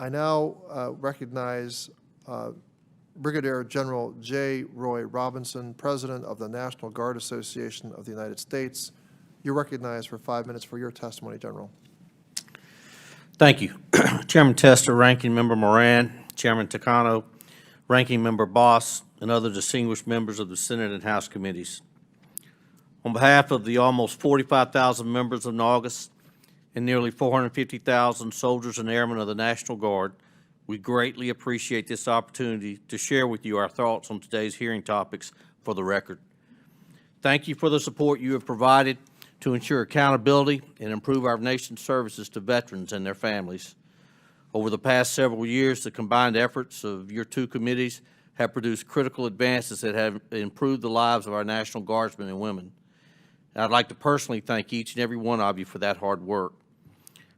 I now recognize Brigadier General J. Roy Robinson, President of the National Guard Association of the United States. You're recognized for 5 minutes for your testimony, General. Thank you. Chairman Tester, Ranking Member Moran, Chairman Takano, Ranking Member Boss, and other distinguished members of the Senate and House committees. On behalf of the almost 45,000 members of NGAUS and nearly 450,000 soldiers and airmen of the National Guard, we greatly appreciate this opportunity to share with you our thoughts on today's hearing topics for the record. Thank you for the support you have provided to ensure accountability and improve our nation's services to veterans and their families. Over the past several years, the combined efforts of your two committees have produced critical advances that have improved the lives of our National Guardsmen and women. And I'd like to personally thank each and every one of you for that hard work.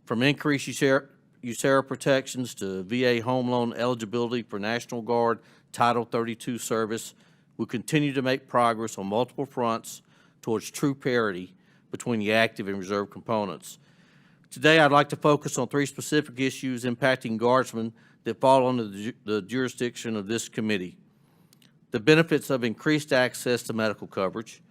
From increased USERRA protections to VA home loan eligibility for National Guard Title 32 service, we continue to make progress on multiple fronts towards true parity between the active and reserve components. Today, I'd like to focus on three specific issues impacting Guardsmen that fall under the jurisdiction of this committee: the benefits of increased access to medical coverage,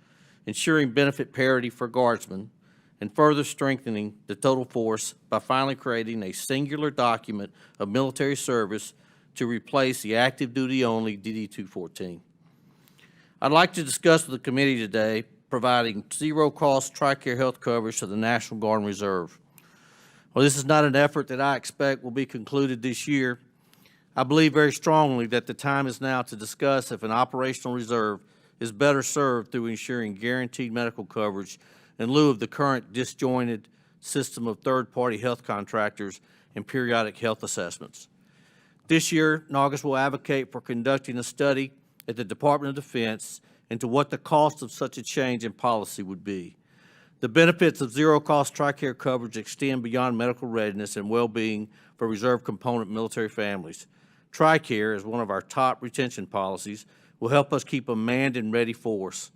ensuring benefit parity for Guardsmen, and further strengthening the total force by finally creating a singular document of military service to replace the active duty only DD-214. I'd like to discuss with the committee today providing zero-cost Tricare health coverage to the National Guard and Reserve. Well, this is not an effort that I expect will be concluded this year. I believe very strongly that the time is now to discuss if an operational reserve is better served through ensuring guaranteed medical coverage in lieu of the current disjointed system of third-party health contractors and periodic health assessments. This year, NGAUS will advocate for conducting a study at the Department of Defense into what the cost of such a change in policy would be. The benefits of zero-cost Tricare coverage extend beyond medical readiness and well-being for reserve component military families. Tricare, as one of our top retention policies, will help us keep a manned and ready force.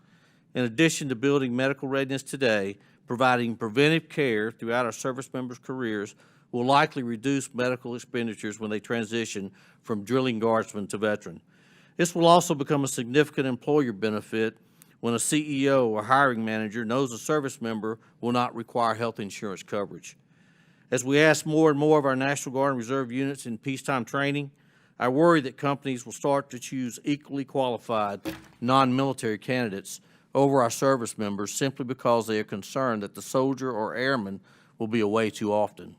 In addition to building medical readiness today, providing preventive care throughout our service members' careers will likely reduce medical expenditures when they transition from drilling guardsman to veteran. This will also become a significant employer benefit when a CEO or hiring manager knows a service member will not require health insurance coverage. As we ask more and more of our National Guard and Reserve units in peacetime training, I worry that companies will start to choose equally qualified non-military candidates over our service members simply because they are concerned that the soldier or airman will be away too often.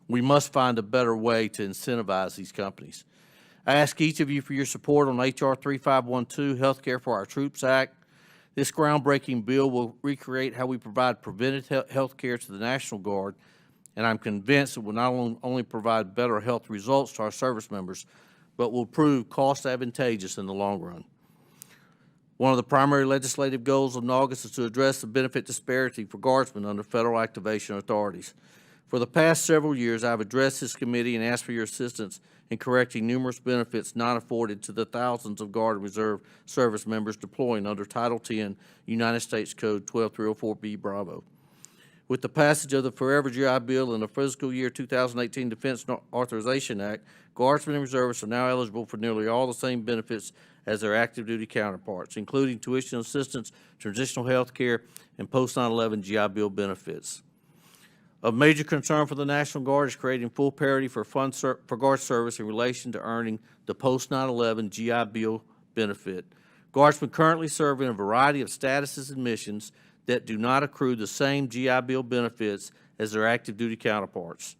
We must find a better way to incentivize these companies. I ask each of you for your support on H.R. 3512, Healthcare for Our Troops Act. This groundbreaking bill will recreate how we provide preventive health care to the National Guard, and I'm convinced it will not only provide better health results to our service members, but will prove cost advantageous in the long run. One of the primary legislative goals of NGAUS is to address the benefit disparity for Guardsmen under federal activation authorities. For the past several years, I've addressed this committee and asked for your assistance in correcting numerous benefits not afforded to the thousands of Guard and Reserve service members deploying under Title 10, United States Code 12304B Bravo. With the passage of the Forever GI Bill and the fiscal year 2018 Defense Authorization Act, Guardsmen and Reservists are now eligible for nearly all the same benefits as their active duty counterparts, including tuition assistance, transitional health care, and post-9/11 GI Bill benefits. Of major concern for the National Guard is creating full parity for Guard service in relation to earning the post-9/11 GI Bill benefit. Guardsmen currently serve in a variety of statuses and missions that do not accrue the same GI Bill benefits as their active duty counterparts.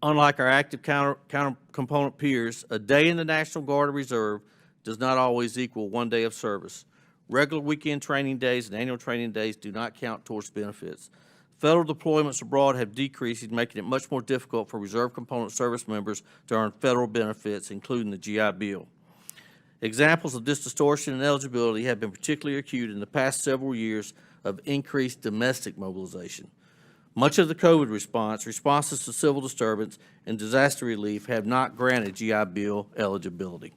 Unlike our active component peers, a day in the National Guard or Reserve does not always equal 1 day of service. Regular weekend training days and annual training days do not count towards benefits. Federal deployments abroad have decreased, making it much more difficult for reserve component service members to earn federal benefits, including the GI Bill. Examples of this distortion in eligibility have been particularly acute in the past several years of increased domestic mobilization. Much of the COVID responses to civil disturbance, and disaster relief have not granted GI Bill eligibility.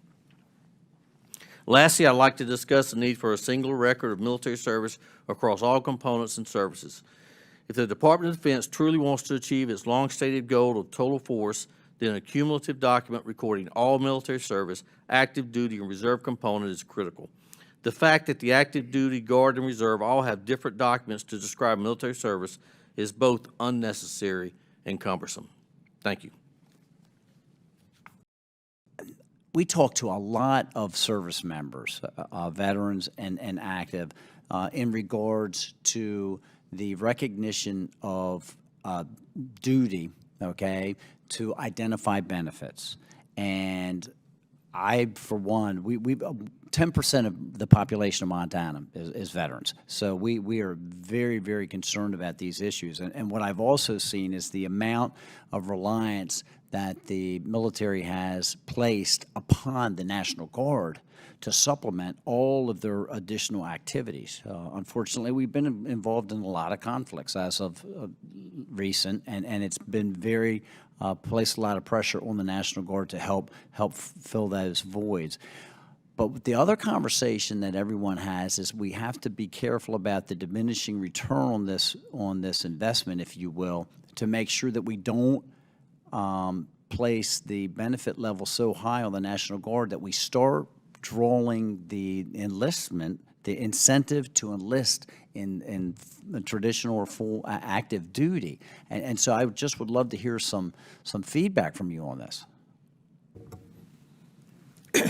Lastly, I'd like to discuss the need for a single record of military service across all components and services. If the Department of Defense truly wants to achieve its long-stated goal of total force, then a cumulative document recording all military service, active duty, and reserve component is critical. The fact that the active duty, guard, and reserve all have different documents to describe military service is both unnecessary and cumbersome. Thank you. We talk to a lot of service members, veterans and active, in regards to the recognition of duty, okay, to identify benefits. And I, for one, we 10% of the population of Montana is veterans. So we are very, very concerned about these issues. And what I've also seen is the amount of reliance that the military has placed upon the National Guard to supplement all of their additional activities. Unfortunately, we've been involved in a lot of conflicts as of recent, and it's been very, placed a lot of pressure on the National Guard to help fill those voids. But the other conversation that everyone has is we have to be careful about the diminishing return on this investment, if you will, to make sure that we don't place the benefit level so high on the National Guard that we start drawing the enlistment, the incentive to enlist in traditional or full active duty. And so I just would love to hear some feedback from you on this.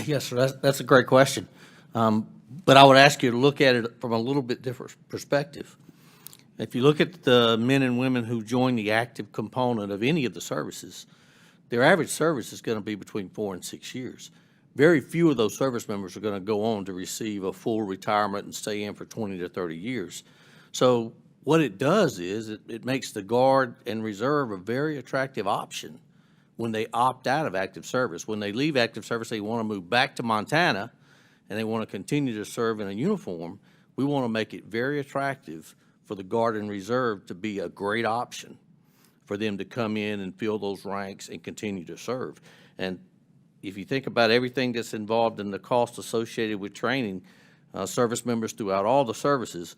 Yes, sir, that's a great question. But I would ask you to look at it from a little bit different perspective. If you look at the men and women who join the active component of any of the services, their average service is going to be between 4 and 6 years. Very few of those service members are going to go on to receive a full retirement and stay in for 20 to 30 years. So what it does is it makes the Guard and Reserve a very attractive option when they opt out of active service. When they leave active service, they want to move back to Montana and they want to continue to serve in a uniform. We want to make it very attractive for the Guard and Reserve to be a great option for them to come in and fill those ranks and continue to serve. And if you think about everything that's involved in the cost associated with training service members throughout all the services,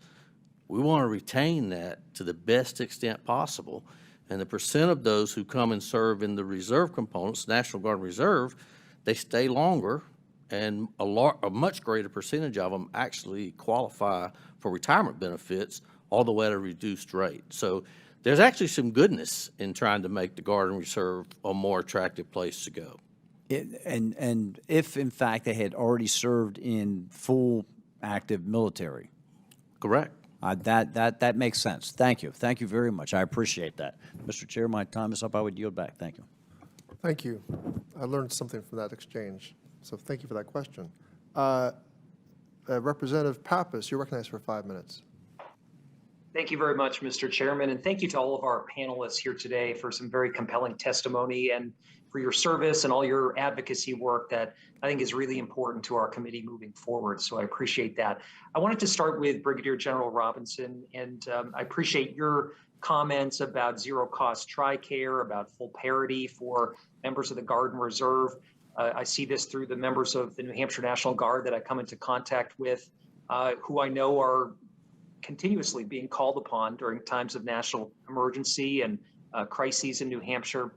we want to retain that to the best extent possible. And the percent of those who come and serve in the reserve components, National Guard and Reserve, they stay longer, and a much greater percentage of them actually qualify for retirement benefits, all the way at a reduced rate. So there's actually some goodness in trying to make the Guard and Reserve a more attractive place to go. And if, in fact, they had already served in full active military. Correct. That makes sense. Thank you. Thank you very much. I appreciate that. Mr. Chair, my time is up. I would yield back. Thank you. Thank you. I learned something from that exchange, so thank you for that question. Representative Pappas, you're recognized for 5 minutes. Thank you very much, Mr. Chairman, and thank you to all of our panelists here today for some very compelling testimony and for your service and all your advocacy work that I think is really important to our committee moving forward. So I appreciate that. I wanted to start with Brigadier General Robinson, and I appreciate your comments about zero-cost Tricare, about full parity for members of the Guard and Reserve. I see this through the members of the New Hampshire National Guard that I come into contact with, who I know are continuously being called upon during times of national emergency and crises in New Hampshire.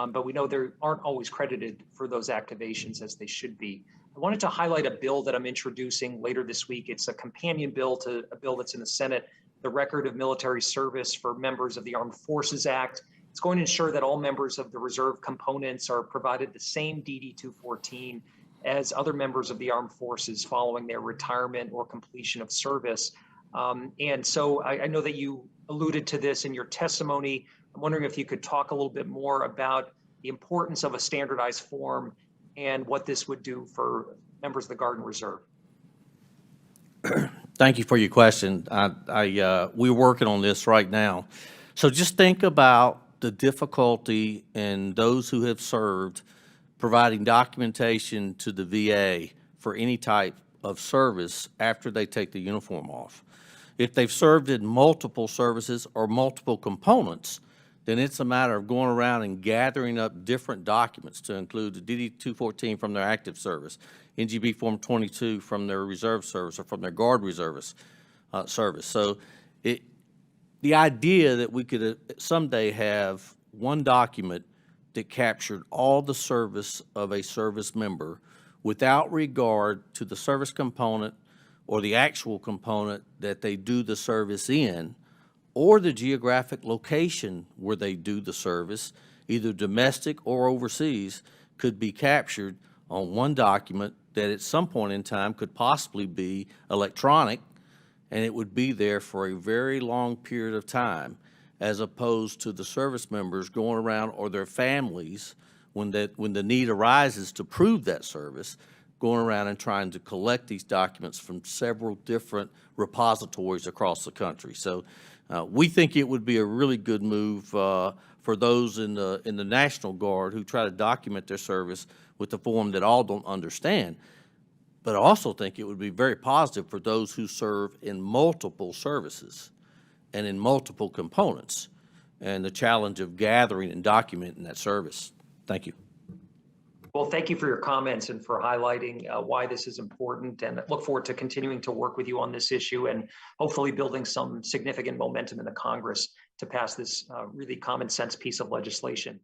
But we know they aren't always credited for those activations as they should be. I wanted to highlight a bill that I'm introducing later this week. It's a companion bill to a bill that's in the Senate, the Record of Military Service for Members of the Armed Forces Act. It's going to ensure that all members of the reserve components are provided the same DD-214 as other members of the armed forces following their retirement or completion of service. And so I know that you alluded to this in your testimony. I'm wondering if you could talk a little bit more about the importance of a standardized form and what this would do for members of the Guard and Reserve. Thank you for your question. We're working on this right now. So just think about the difficulty in those who have served providing documentation to the VA for any type of service after they take the uniform off. If they've served in multiple services or multiple components, then it's a matter of going around and gathering up different documents to include the DD-214 from their active service, NGB Form 22 from their reserve service or from their Guard reservist service. So the idea that we could someday have one document that captured all the service of a service member without regard to the service component or the actual component that they do the service in, or the geographic location where they do the service, either domestic or overseas, could be captured on one document that at some point in time could possibly be electronic, and it would be there for a very long period of time, as opposed to the service members going around, or their families, when the need arises to prove that service, going around and trying to collect these documents from several different repositories across the country. So we think it would be a really good move for those in the National Guard who try to document their service with a form that all don't understand. But I also think it would be very positive for those who serve in multiple services and in multiple components, and the challenge of gathering and documenting that service. Thank you. Well, thank you for your comments and for highlighting why this is important, and look forward to continuing to work with you on this issue and hopefully building some significant momentum in the Congress to pass this really common sense piece of legislation.